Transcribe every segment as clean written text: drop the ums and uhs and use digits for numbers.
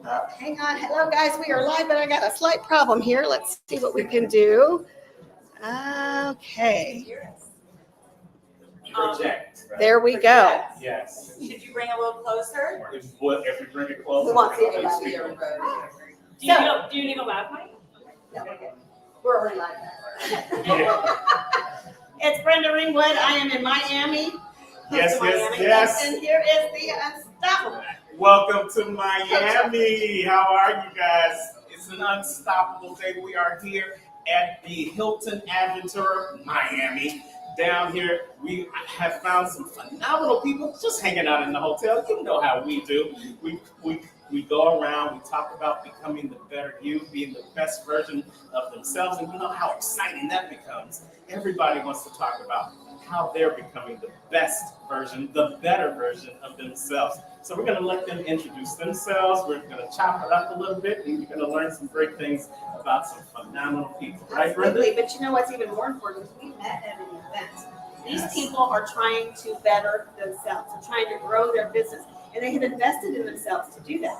Oh, hang on. Hello, guys. We are live, but I got a slight problem here. Let's see what we can do. Okay. Project. Right? There we go. Yes. Should you bring a little closer? If we bring it closer, We won't see we'll anybody. speak. Do you need a loud mic? No, we're good. We're already live. Yeah. It's Brenda Ringwood. I am in Miami. Yes, Miami. yes. And here is the Unstoppable. Welcome to Miami. How are you guys? It's an unstoppable day. We are here at the Hilton Aventura, Miami. Down here, we have found some phenomenal people just hanging out in the hotel. You know how we do. We go around, we talk about becoming the better you, being the best version of themselves, and you know how exciting that becomes. Everybody wants to talk about how they're becoming the best version, the better version of themselves. So we're going to let them introduce themselves. We're going to chop it up a little bit, and you're going to learn some great things about some phenomenal people. Right, Brenda? Absolutely. But you know what's even more important is we met at an event. These people are trying to better themselves. They're trying to grow their business, and they have invested in themselves to do that.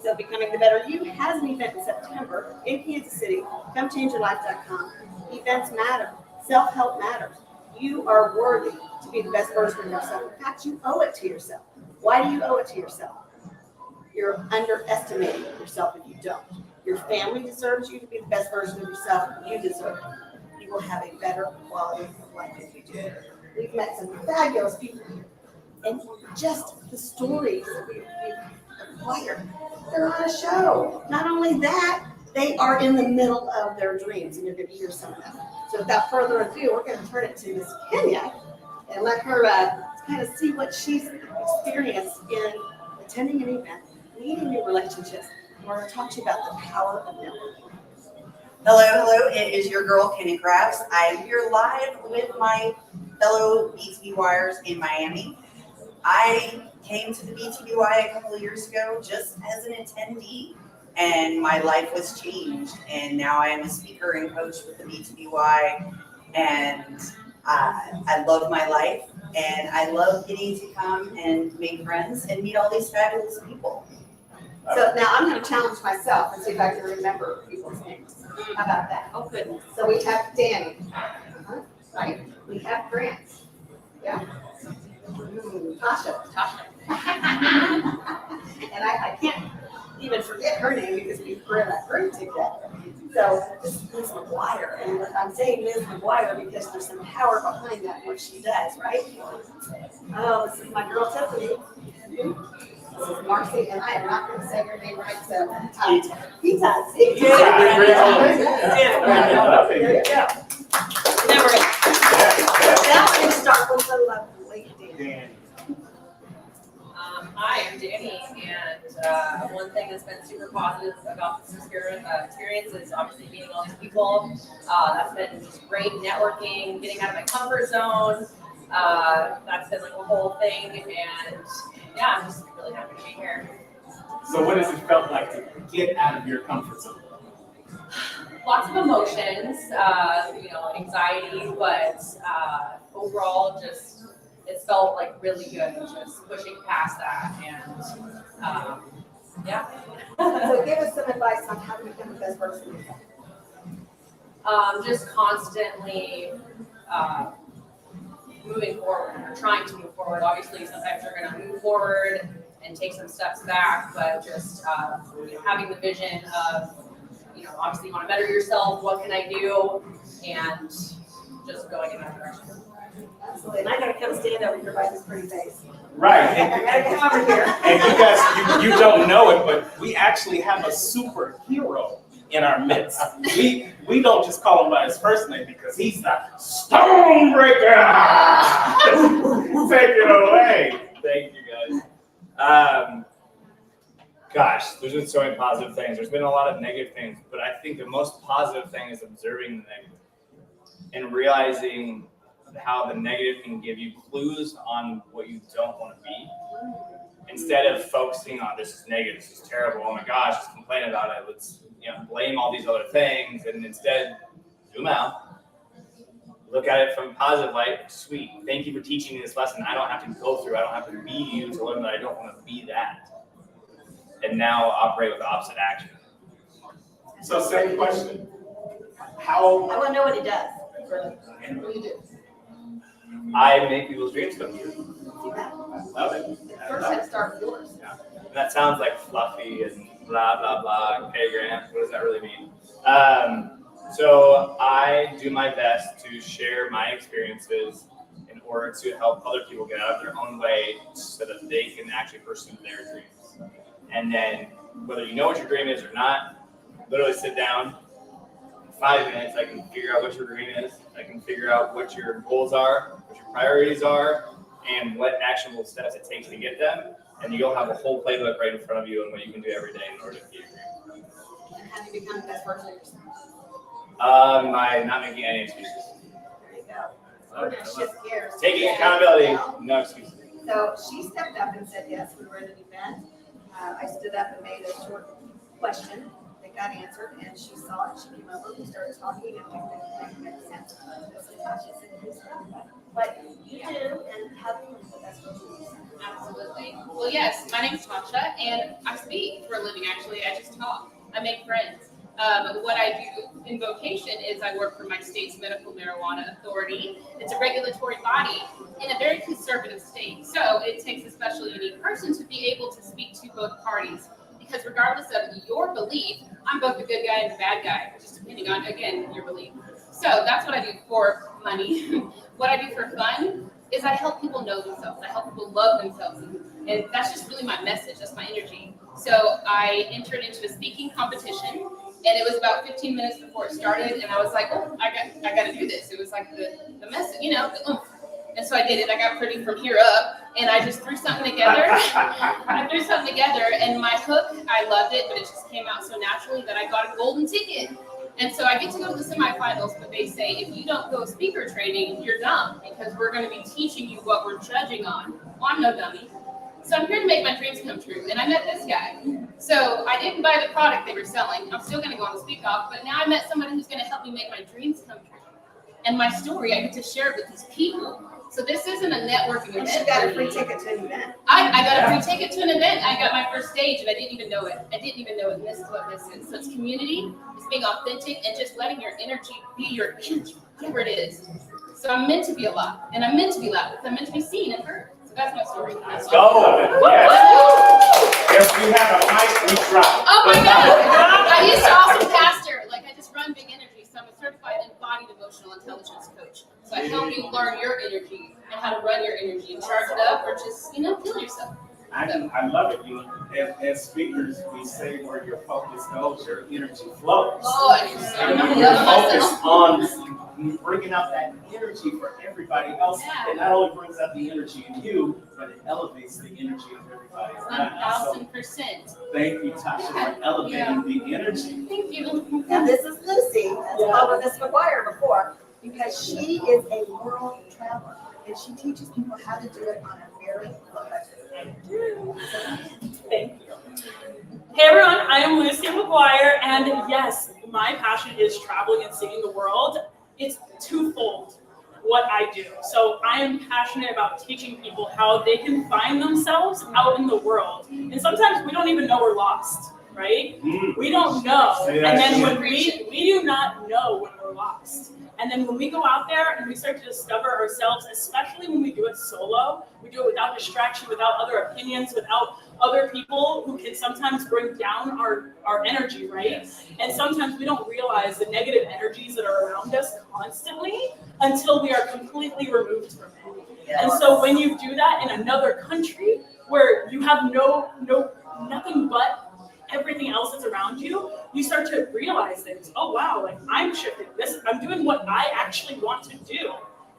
So Becoming the Better You has an event in September in Kansas City. ComeChangeYourLife.com. Events matter. Self-help matters. You are worthy to be the best version of yourself. In fact, you owe it to yourself. Why do you owe it to yourself? You're underestimating yourself if you don't. Your family deserves you to be the best version of yourself. You deserve it. You will have a better quality of life if you do. We've met some fabulous people here. And just the stories that we've acquired, they're on a show. Not only that, they are in the middle of their dreams, and you're going to hear some of them. So without further ado, we're going to turn it to Miss Kenya and let her kind of see what she's experienced in attending an event, meeting new relationships. We're going to talk to you about the power of networking. Hello. It is your girl, Kenny Krabs. I'm here live with my fellow BTBYers in Miami. I came to the BTBY a couple of years ago just as an attendee, and my life was changed. And now I am a speaker and coach with the BTBY, and I love my life, and I love getting to come and make friends and meet all these fabulous people. So now I'm going to challenge myself and see if I can remember people's names. How about that? Oh, goodness. So we have Danny, right? We have Grant. Yeah. Tasha. And I can't even forget her name because we were in that group together. So this is Liz McGuire. And I'm saying Liz McGuire because there's some power behind that, what she does, right? Oh, this is my girl Tiffany. This is Marcy, and I am not going to say her name right, so Pita. See? Yeah. There you go. Now we're going to start with the lovely Danny. Hi, I'm Danny, and one thing that's been super positive about this experience is obviously meeting all these people. That's been just great networking, getting out of my comfort zone. That's been like a whole thing, and yeah, I'm just really happy to be here. So what has it felt like to get out of your comfort zone? Lots of emotions, anxiety, but overall, just it felt like really good, just pushing past that, and yeah. So give us some advice on how to become the best person of yourself. Just constantly moving forward, or trying to move forward. Obviously, sometimes you're going to move forward and take some steps back, but just having the vision of, obviously you want to better yourself. What can I do? And just going in that direction. Absolutely. And I got to come stand over here by this pretty face. Right. I got to come over here. And you guys, you don't know it, but we actually have a superhero in our midst. We don't just call him by his first name because he's the Stonebreaker. Take it away. Thank you, guys. Gosh, there's been so many positive things. There's been a lot of negative things, but I think the most positive thing is observing the negative and realizing how the negative can give you clues on what you don't want to be. Instead of focusing on this is negative, this is terrible, oh my gosh, let's complain about it, let's blame all these other things, and instead zoom out, look at it from a positive light. Sweet, thank you for teaching me this lesson. I don't have to go through, I don't have to be you to learn that I don't want to be that. And and now operate with opposite action. So same question. I How, want to know what he does. What do you do? I make people's dreams come true. See that? I love it. I First, love I it. start with yours. And that sounds like fluffy and blah, blah, blah, okay, Grant, what does that really mean? So I do my best to share my experiences in order to help other people get out of their own way so that they can actually pursue their dreams. And then whether you know what your dream is or not, literally sit down. In 5 minutes, I can figure out what your dream is. I can figure out what your goals are, what your priorities are, and what actionable steps it takes to get them. And you'll have a whole playbook right in front of you and what you can do every day in order to get your dream. And how do you become the best version of yourself? By not making any excuses. There you go. We're gonna shift gears. Taking accountability, no excuses. So she stepped up and said, yes, we were at an event. I stood up and made a short question that got answered, and she saw it. She came over, we started talking, and it made sense. So Natasha said, "Here's what you do, and how do you make the best version of yourself?" Absolutely. Well, yes, my name is Tasha, and I speak for a living, actually. I just talk. I make friends. What I do in vocation is I work for my state's medical marijuana authority. It's a regulatory body in a very conservative state. So it takes a special unique person to be able to speak to both parties. Because regardless of your belief, I'm both the good guy and the bad guy, just depending on, again, your belief. So that's what I do for money. What I do for fun is I help people know themselves. I help people love themselves. And that's just really my message. That's my energy. So I entered into a speaking competition, and it was about 15 minutes before it started, and I was like, oh, I got to do this. It was like the message, you know, the oomph. And so I did it. I got pretty from here up, and I just threw something together. I threw something together, and my hook, I loved it, but it just came out so naturally that I got a golden ticket. And so I get to go to the semifinals, but they say, if you don't go speaker training, you're dumb, because we're going to be teaching you what we're judging on. Well, I'm no dummy. So I'm here to make my dreams come true. And I met this guy. So I didn't buy the product they were selling. I'm still going to go on the speak off, but now I met somebody who's going to help me make my dreams come true. And my story, I get to share it with these people. So this isn't a networking event. And she got a free ticket to an event. I got a free ticket to an event. I got my first stage, and I didn't even know it. And this is what this is. So it's community, it's being authentic, and just letting your energy be your energy, whatever it is. So I'm meant to be a lot, and I'm meant to be loud, because I'm meant to be seen and heard. So that's my story. Let's go. Yes. If we have a mic, we drop. Oh my God! I used to also pastor. Like I just run big energy, so I'm a certified embodied emotional intelligence coach. So I help you learn your energy and how to run your energy and charge it up, or just kill yourself. I love it. You as speakers, we say where your focus goes, your energy flows. Oh, I just And I'm when you're myself. focused on bringing out that energy for everybody else, Yeah. it not only brings out the energy in you, but it elevates the energy of everybody around you. 1,000%. So thank you, Tasha, for elevating the energy. Thank you. Now, this is Lucy, that's called Miss McGuire before, because she is a world traveler, and she teaches people how to do it on a very low budget. Thank you. Hey everyone, I am Lucy McGuire, and yes, my passion is traveling and seeing the world. It's twofold what I do. So I am passionate about teaching people how they can find themselves out in the world. And sometimes we don't even know we're lost, right? We don't know. Say And that then again. when we do not know when we're lost. And then when we go out there and we start to discover ourselves, especially when we do it solo, we do it without distraction, without other opinions, without other people who can sometimes bring down our energy, right? And sometimes we don't realize the negative energies that are around us constantly until we are completely removed from it. And so when you do that in another country where you have nothing but everything else that's around you, you start to realize things. Oh wow, like I'm shifting this, I'm doing what I actually want to do.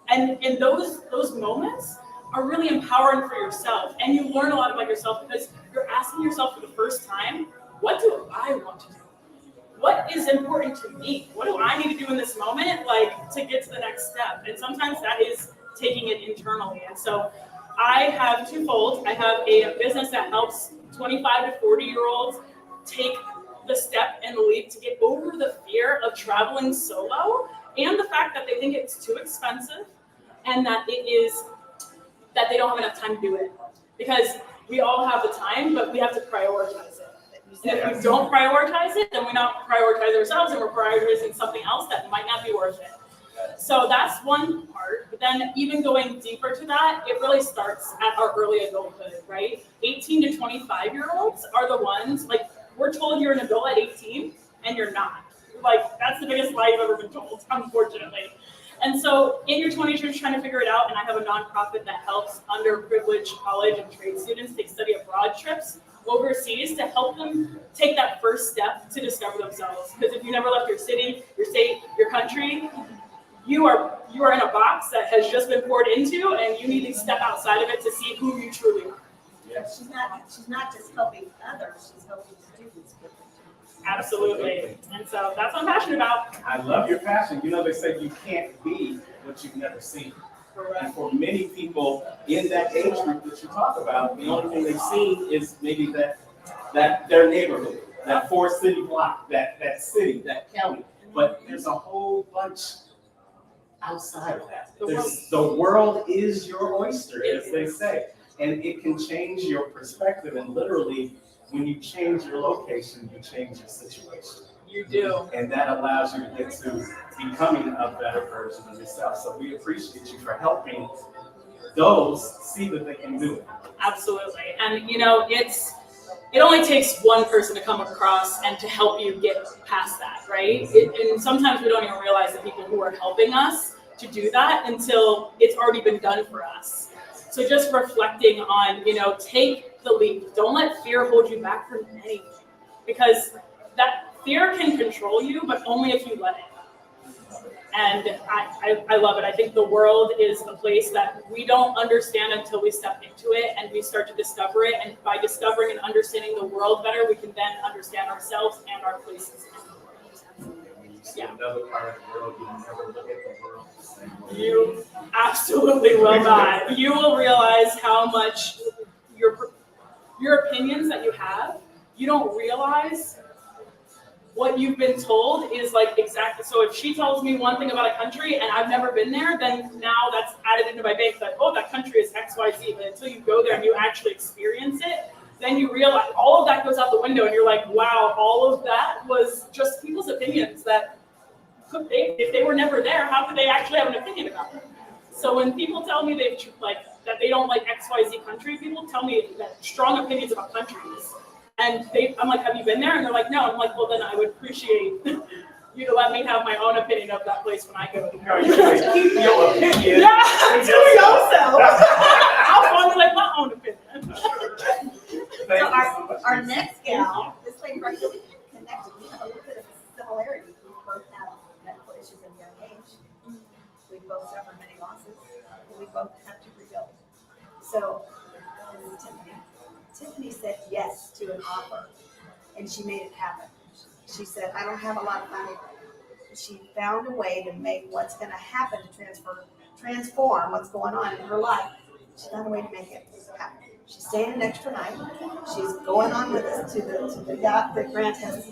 And in those moments are really empowering for yourself. And you learn a lot about yourself because you're asking yourself for the first time, what do I want to do? What is important to me? What do I need to do in this moment, like to get to the next step? And sometimes that is taking it internally. And so I have twofold. I have a business that helps 25 to 40-year-olds take the step and the leap to get over the fear of traveling solo and the fact that they think it's too expensive and that they don't have enough time to do it. Because we all have the time, but we have to prioritize it. And if we don't prioritize it, then we not prioritize ourselves and we're prioritizing something else that might not be worth it. So that's one part, but then even going deeper to that, it really starts at our early adulthood, right? 18 to 25-year-olds are the ones, like, we're told you're an adult at 18 and you're not. Like, that's the biggest lie you've ever been told, unfortunately. And so in your 20s, you're just trying to figure it out, and I have a nonprofit that helps underprivileged college and trade students take study abroad trips overseas to help them take that first step to discover themselves. Because if you never left your city, your state, your country, you are in a box that has just been poured into, and you need to step outside of it to see who you truly are. Yes. She's not just helping others, she's helping students. Absolutely. And so that's what I'm passionate about. I love your passion. You know, they say you can't be what you've never seen. And for many people in that age group that you talk about, the only thing they've seen is maybe that their neighborhood, that 4-city block, that city, that county. But there's a whole bunch outside of that. The world is your oyster, as they say. And it can change your perspective. And literally, when you change your location, you change your situation. You do. And that allows you to get to becoming a better version of yourself. So we appreciate you for helping those see that they can do it. Absolutely. And you know, it only takes one person to come across and to help you get past that, right? And sometimes we don't even realize the people who are helping us to do that until it's already been done for us. So just reflecting on, you know, take the leap. Don't let fear hold you back from anything, because that fear can control you, but only if you let it. And I love it. I think the world is a place that we don't understand until we step into it and we start to discover it. And by discovering and understanding the world better, we can then understand ourselves and our places. Yeah. Another part of the world, you never look at the world the same way. You absolutely will not. You will realize how much your opinions that you have, you don't realize what you've been told is like exactly. So if she tells me one thing about a country and I've never been there, then now that's added into my base that, oh, that country is XYZ. But until you go there and you actually experience it, then you realize all of that goes out the window and you're like, wow, all of that was just people's opinions that if they were never there, how could they actually have an opinion about it? So when people tell me that they don't like XYZ country, people tell me that strong opinions about countries. And I'm like, have you been there? And they're like, no. I'm like, well, then I would appreciate you to let me have my own opinion of that place when I go there. You can keep your opinion. Yeah, to yourself. I'll formulate my own opinion. So our next gal, this lady right here, we connected. We have a little bit of a similarity. We both have medical issues at a young age. We both suffer many losses. And we both have to rebuild. So this is Tiffany. Tiffany said yes to an offer, and she made it happen. She said, I don't have a lot of money. She found a way to make what's going to happen to transform what's going on in her life. She found a way to make it happen. She's staying an extra night. She's going on with us to the yacht that Grant has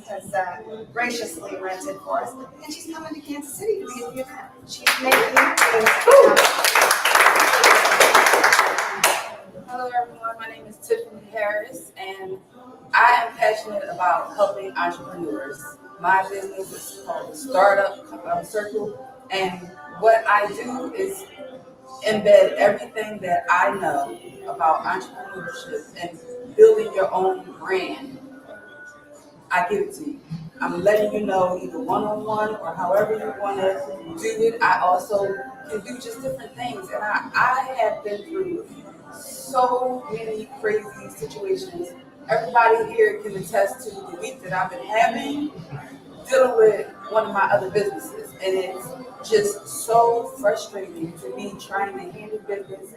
graciously rented for us. And she's coming to Kansas City to be at the event. She's making things happen. Hello everyone, my name is Tiffany Harris and I am passionate about helping entrepreneurs. My business is called Startup Circle, and what I do is embed everything that I know about entrepreneurship and building your own brand. I give it to you. I'm letting you know either one-on-one or however you want to do it. I also can do just different things, and I have been through so many crazy situations. Everybody here can attest to the week that I've been having dealing with one of my other businesses, and it's just so frustrating to be trying to handle business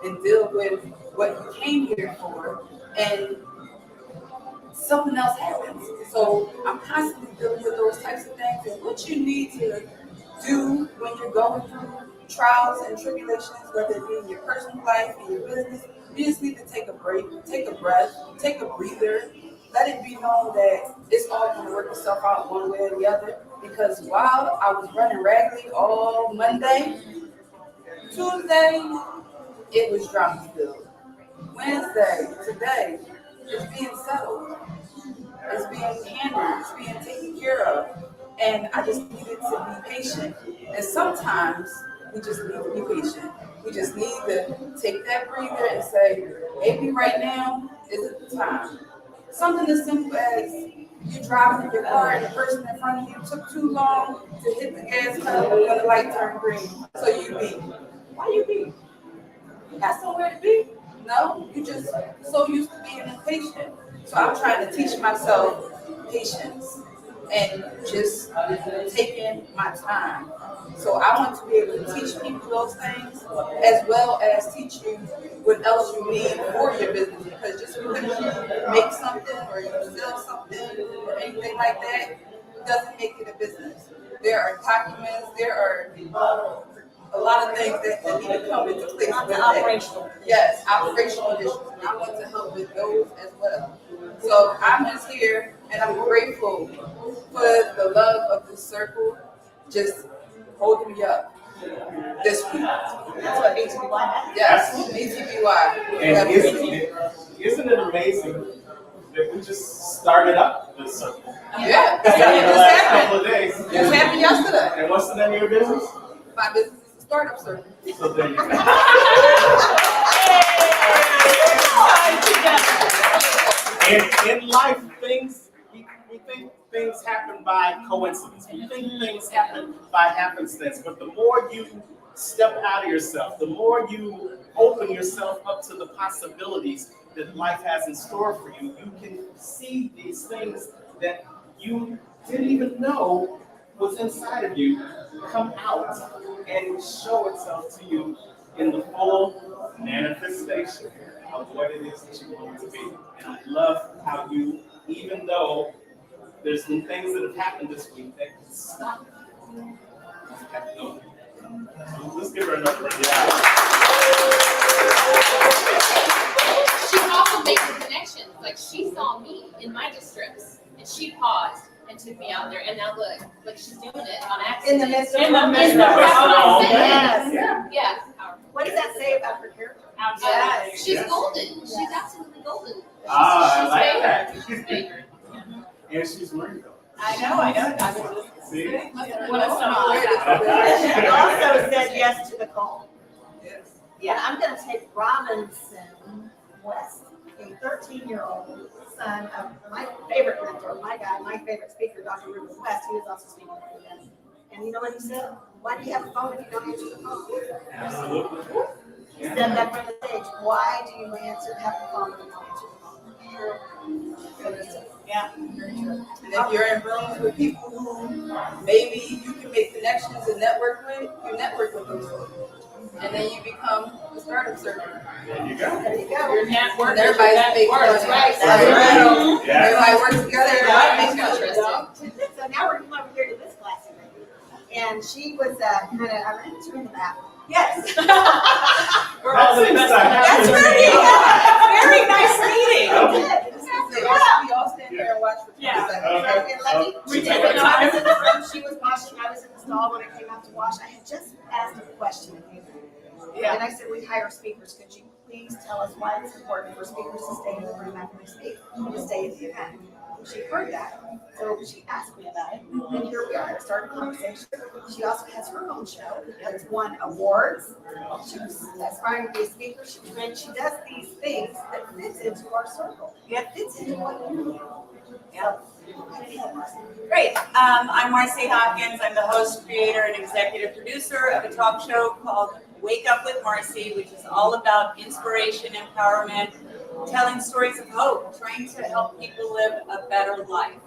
and deal with what you came here for, and something else happens. So I'm constantly dealing with those types of things, and what you need to do when you're going through trials and tribulations, whether it be in your personal life, in your business, you just need to take a break, take a breath, take a breather. Let it be known that it's all going to work itself out one way or the other. Because while I was running raggedy all Monday, Tuesday, it was drama filled. Wednesday, today, it's being settled. being handled, it's being taken care of. And I just needed to be patient. And sometimes we just need to be patient. We just need to take that breather and say, maybe right now isn't the time. Something as simple as you driving in your car and the person in front of you took too long to hit the gas pedal when the light turned green. So you beat. Why you beat? You got somewhere to be? No, you just so used to being impatient. So I'm trying to teach myself patience and just taking my time. So I want to be able to teach people those things as well as teach you what else you need for your business. Because just because you make something or you sell something or anything like that doesn't make it a business. There are documents, there are a lot of things that need to come into place. Operational. Yes, operational issues. And I want to help with those as well. So I'm just here and I'm grateful for the love of this circle just holding me up this week. That's what BTBY Yes, BTBY. And isn't it amazing that we just started up this circle? Yeah, In the it last just happened. couple of days. Just happened yesterday. And what's the name of your business? My business is a startup circle. So there you go. And in life, we think things happen by coincidence. We think things happen by happenstance. But the more you step out of yourself, the more you open yourself up to the possibilities that life has in store for you, you can see these things that you didn't even know was inside of you come out and show itself to you in the full manifestation of what it is that you want to be. And I love how you, even though there's some things that have happened this week that can stop you, kept going. Let's give her another round. She's also making connections. Like she saw me in my distress, and she paused and took me out there. And now look, she's doing it on accident. In the midst of In the midst of That's what I'm saying. Yes. Yeah. What does that say about her character? Absolutely. She's golden. She's absolutely golden. I like favored. that. She's favored. And she's married though. I know. See? What a song. She also said yes to the call. Yes. Yeah, I'm gonna take Robinson West, a 13-year-old son of my favorite mentor, my guy, my favorite speaker, Dr. Rubens West. He was also speaking at the event. And you know what he said? Why do you have a phone if you don't answer the phone? Absolutely. He said that from the stage. Why do you have the phone if you don't answer the phone? Yeah, very true. And if you're in rooms with people who maybe you can make connections and network with, you network with those folks. And then you become a startup circle. There you go. There you go. Your network. And everybody's making money. That's right. That's right. Yeah. Everybody works together, everybody makes money. So now we're coming over here to this class. And she was I ran into her in the back. Yes. We're all the best. That's right. Very nice meeting. Okay. We all stand there and watch for 2 Yeah. seconds. Okay. And let me, We so take the I was time. in the room, she was washing, I was in the stall when I came out to wash. I had just asked a question of you. And I said, we hire speakers. Could you please tell us why it's important for speakers to stay in the room after they speak, to stay at the event? She heard that, so she asked me about it, and here we are, started a conversation. She also has her own show that's won awards. She's aspiring to be a speaker. She does these things that fits into our circle. It fits into what we do. Yeah. Great. I'm Marcy Hopkins. I'm the host, creator, and executive producer of a talk show called Wake Up with Marcy, which is all about inspiration, empowerment, telling stories of hope, trying to help people live a better life.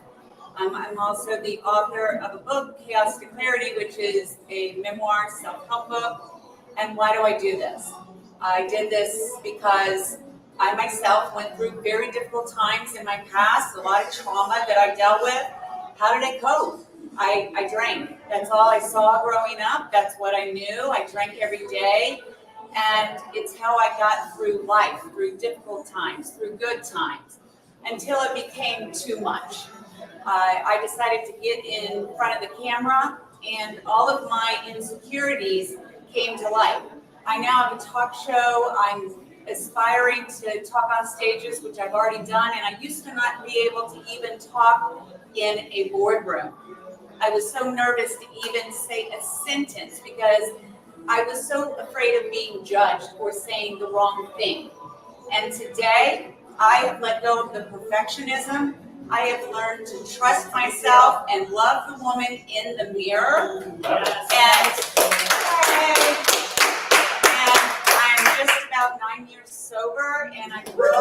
I'm also the author of a book, Chaos to Clarity, which is a memoir self-help book. And why do I do this? I did this because I myself went through very difficult times in my past, a lot of trauma that I dealt with. How did I cope? I drank. That's all I saw growing up. That's what I knew. I drank every day. And it's how I got through life, through difficult times, through good times, until it became too much. I decided to get in front of the camera, and all of my insecurities came to light. I now have a talk show. I'm aspiring to talk on stages, which I've already done, and I used to not be able to even talk in a boardroom. I was so nervous to even say a sentence because I was so afraid of being judged or saying the wrong thing. And today, I have let go of the perfectionism. I have learned to trust myself and love the woman in the mirror. And I'm just about 9 years sober, and I grow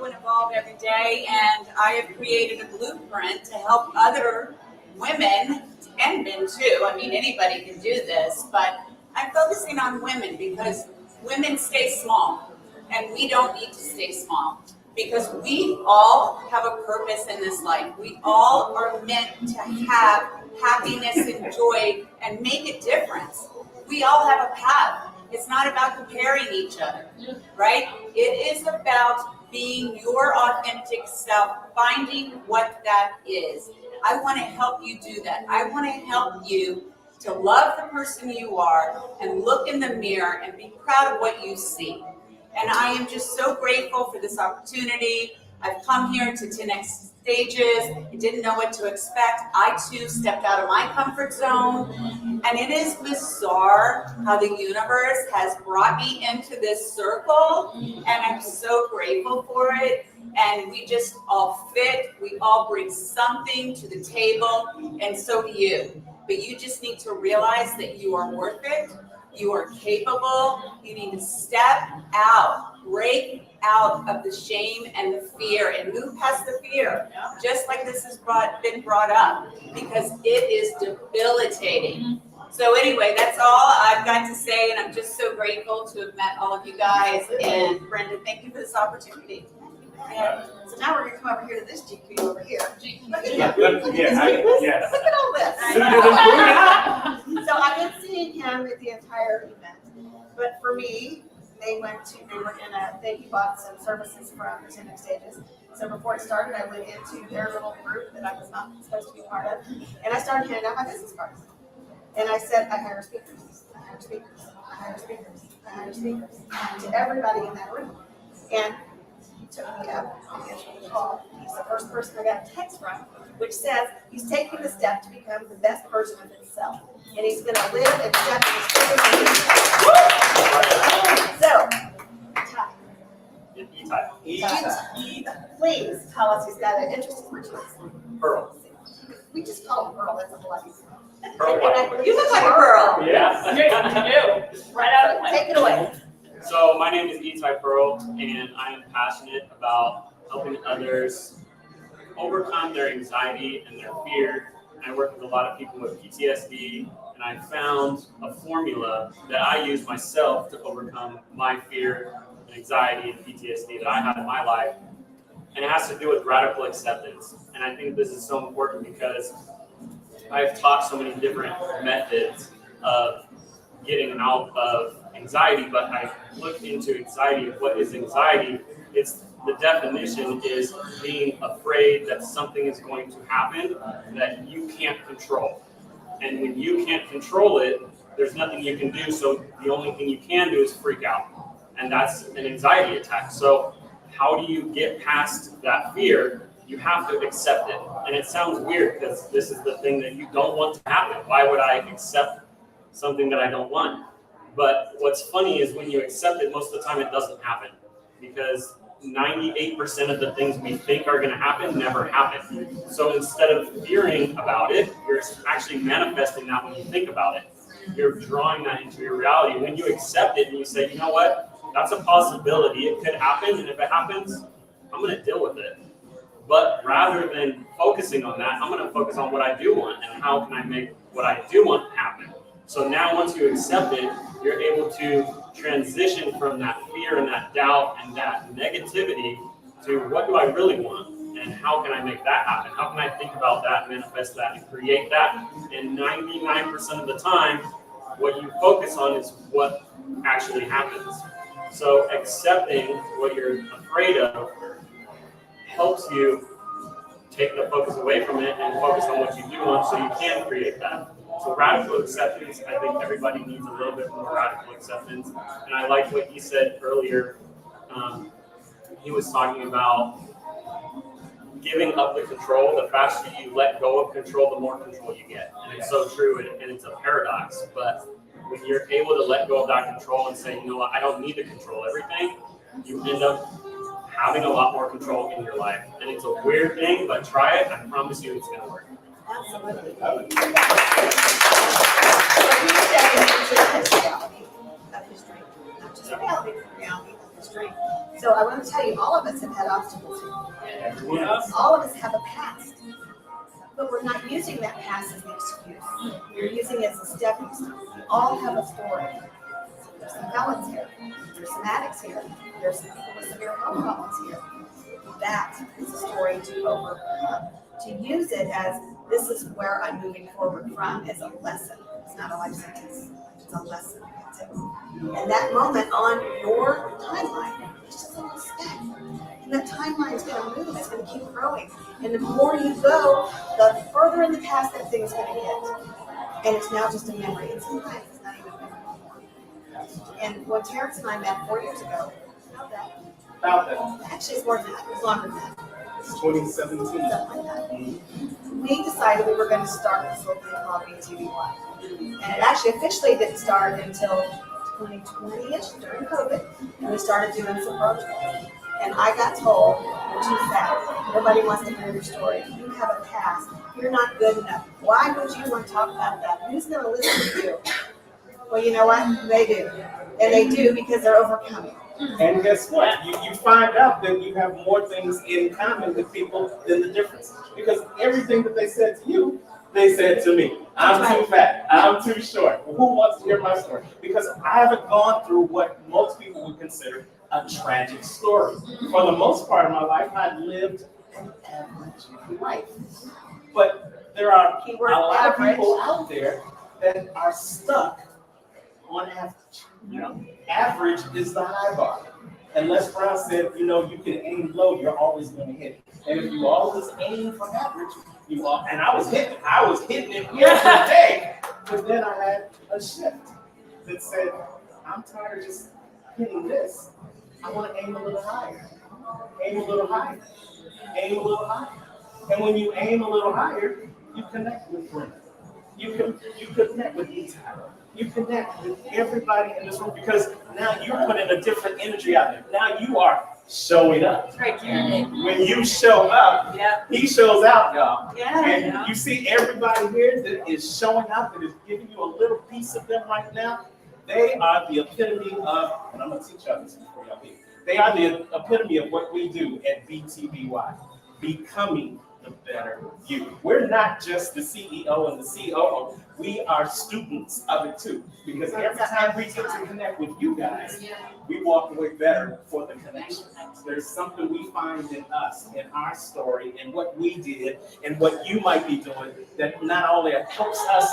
and evolve every day, and I have created a blueprint to help other women and men too. I mean, anybody can do this, but I'm focusing on women because women stay small, and we don't need to stay small because we all have a purpose in this life. We all are meant to have happiness and joy and make a difference. We all have a path. It's not about comparing each other, right? It is about being your authentic self, finding what that is. I want to help you do that. I want to help you to love the person you are and look in the mirror and be proud of what you see. And I am just so grateful for this opportunity. I've come here to 10X Stages. I didn't know what to expect. I too stepped out of my comfort zone. And it is bizarre how the universe has brought me into this circle. And I'm so grateful for it. And we just all fit. We all bring something to the table. And so do you. But you just need to realize that you are worth it. You are capable. You need to step out, break out of the shame and the fear and move past the fear, just like this has been brought up, because it is debilitating. So anyway, that's all I've got to say, and I'm just so grateful to have met all of you guys. And Brenda, thank you for this opportunity. And so now we're gonna come over here to this GQ over here. Look at Yeah, him. Look at all this. So I've been seeing him at the entire event. But for me, they were in a, they bought some services from the 10X Stages. So before it started, I went into their little group that I was not supposed to be part of. And I started handing out my business cards. And I said, I hire speakers, I hire speakers, I hire speakers, I hire speakers, to everybody in that room. And he took me up and answered the call. He's the first person I got a text from, which says he's taking the step to become the best version of himself. And he's going to live and step in the So, please tell us he's got an interest in rituals. Pearl. We just call him Earl, that's a blessing. Pearl White. You look like a girl. Yeah. You do. Right out of the way. Take it away. So my name is Itai Pearl, and I am passionate about helping others overcome their anxiety and their fear. I work with a lot of people with PTSD, and I found a formula that I use myself to overcome my fear and anxiety and PTSD that I have in my life. And it has to do with radical acceptance. And I think this is so important because I've taught so many different methods of getting out of anxiety, but I looked into anxiety. What is anxiety? It's the definition is being afraid that something is going to happen that you can't control. And when you can't control it, there's nothing you can do. So the only thing you can do is freak out. And that's an anxiety attack. So how do you get past that fear? You have to accept it. And it sounds weird because this is the thing that you don't want to happen. Why would I accept something that I don't want? But what's funny is when you accept it, most of the time it doesn't happen because 98% of the things we think are going to happen never happen. So instead of fearing about it, you're actually manifesting that when you think about it. You're drawing that into your reality. When you accept it and you say, you know what, that's a possibility. It could happen. And if it happens, I'm going to deal with it. But rather than focusing on that, I'm going to focus on what I do want and how can I make what I do want happen. So now once you accept it, you're able to transition from that fear and that doubt and that negativity to what do I really want and how can I make that happen? How can I think about that, manifest that, and create that? And 99% of the time, what you focus on is what actually happens. So accepting what you're afraid of helps you take the focus away from it and focus on what you do want so you can create that. So radical acceptance, I think everybody needs a little bit more radical acceptance. And I like what he said earlier. He was talking about giving up the control. The faster you let go of control, the more control you get. And it's so true, and it's a paradox. But when you're able to let go of that control and say, you know what, I don't need to control everything, you end up having a lot more control in your life. And it's a weird thing, but try it. I promise you it's going to work. Absolutely. So he said it's a reality of history, not just reality, but reality of history. So I want to tell you, all of us have had obstacles here. All of us have a past, but we're not using that past as an excuse. We're using it as a stepping stone. We all have a story. There's some felons here. There's some addicts here. There's some people with severe health problems here. That is a story to overcome. To use it as this is where I'm moving forward from as a lesson. It's not a life sentence. It's a lesson. That's it. And that moment on your timeline is just a little speck. And that timeline is going to move. It's going to keep growing. And the more you go, the further in the past that thing's going to get. And it's now just a memory. And sometimes it's not even a memory anymore. And when Terrence and I met 4 years ago, About that. actually it's more than that. It's longer than that. It's 2017. Something like that. We decided we were going to start this little thing called BTBY. And it actually officially didn't start until 2020-ish during COVID. And we started doing some virtual. And I got told, you're too fat. Nobody wants to hear your story. You have a past. You're not good enough. Why would you want to talk about that? Who's going to listen to you? Well, you know what? They do. And they do because they're overcoming. And guess what? You find out that you have more things in common with people than the difference. Because everything that they said to you, they said to me. I'm too fat. I'm too short. Who wants to hear my story? Because I haven't gone through what most people would consider a tragic story. For the most part of my life, I've lived an average life. But there are a lot of people out there that are stuck on average. You know, average is the high bar. And Les Brown said, you know, you can aim low, you're always going to hit it. And if you always aim for average, you are. And I was hitting it every day. But then I had a shift that said, I'm tired of just hitting this. I want to aim a little higher. Aim a little higher. Aim a little higher. And when you aim a little higher, you connect with Brenda. You connect with each other. You connect with everybody in this room because now you're putting a different energy out there. Now you are showing up. Right, Jeremy. When you show up, he shows out, y'all. Yeah. And you see everybody here that is showing up, that is giving you a little piece of them right now. They are the epitome of, and I'm going to teach y'all this before y'all leave. They are the epitome of what we do at BTBY, becoming the better you. We're not just the CEO and the COO. We are students of it too. Because every time we get to connect with you guys, we walk away better for the connection. There's something we find in us, in our story, and what we did, and what you might be doing that not only helps us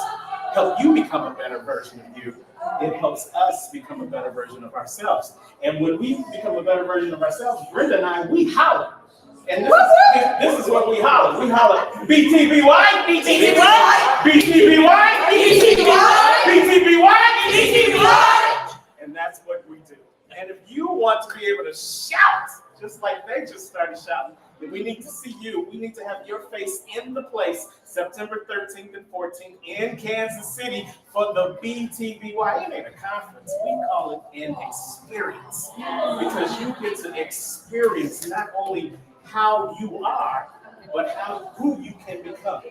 help you become a better version of you, it helps us become a better version of ourselves. And when we become a better version of ourselves, Brenda and I, we holler. And this is what we holler. We holler, BTBY, BTBY, BTBY, BTBY, BTBY, BTBY. And that's what we do. And if you want to be able to shout, just like they just started shouting, then we need to see you. We need to have your face in the place September 13th and 14th in Kansas City for the BTBY. It ain't a conference. We call it an experience. Because you get to experience not only how you are, but who you can become.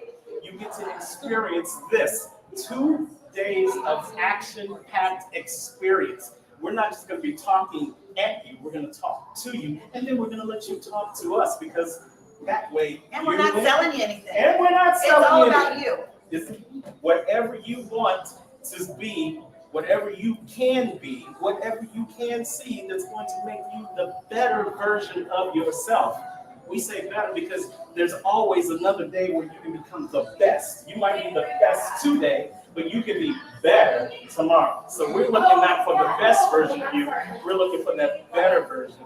You get to experience this 2 days of action-packed experience. We're not just going to be talking at you, we're going to talk to you, and then we're going to let you talk to us because that way. And we're not selling you anything. And we're not selling It's all you about anything. you. It's whatever you want to be, whatever you can be, whatever you can see that's going to make you the better version of yourself. We say better because there's always another day where you can become the best. You might be the best today, but you can be better tomorrow. So we're looking not for the best version of you. We're looking for that better version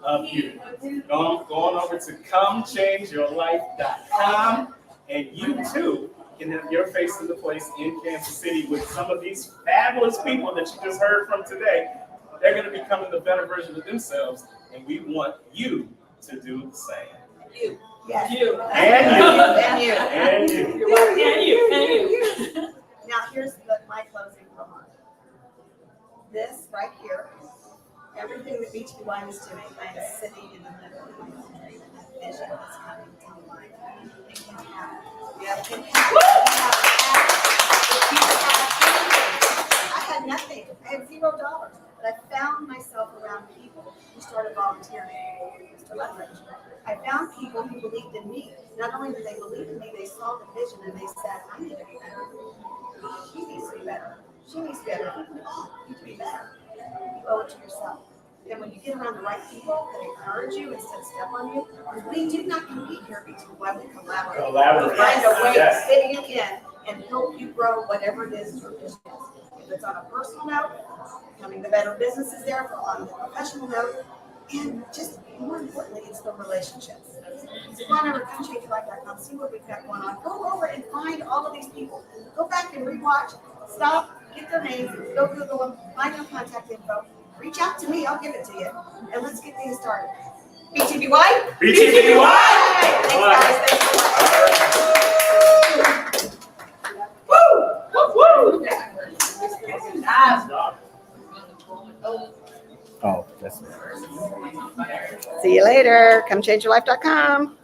of you. Going over to comechangeyourlife.com, and you too and then you're facing the place in Kansas City with some of these fabulous people that you just heard from today. They're going to be becoming the better version of themselves, and we want you to do the same. Yes. You. And you. And you. And you. You're welcome. And you. Now, here's my closing remark. This right here, everything that BTY is doing, I am sitting in the middle of my dream, and that vision is coming to life. It can happen. Yeah, it can happen. If you have anything, I had nothing. I had $0, but I found myself around people who started volunteering. Mr. Leverage. I found people who believed in me. Not only did they believe in me, they saw the vision and they said, I need to be better. She needs to be better. She needs to be better. You need to be better. You owe it to yourself. And when you get around the right people that encourage you instead of step on you, we do not compete here between why we collaborate. Collaborate. We find a way Yes. to fit you in and help you grow whatever it is your vision is. If it's on a personal note, becoming the better business is there, on the professional note, and just more importantly, it's the relationships. So go on over to ComeChangeYourLife.com, see what we've got going on. Go over and find all of these people. Go back and rewatch. Stop, get their names, go Google them, find their contact info. Reach out to me, I'll give it to you. And let's get things started. BTBY? BTBY! Thanks, guys. Thanks so much. Woo! Woo! Oh, that's See you later. ComeChangeYourLife.com.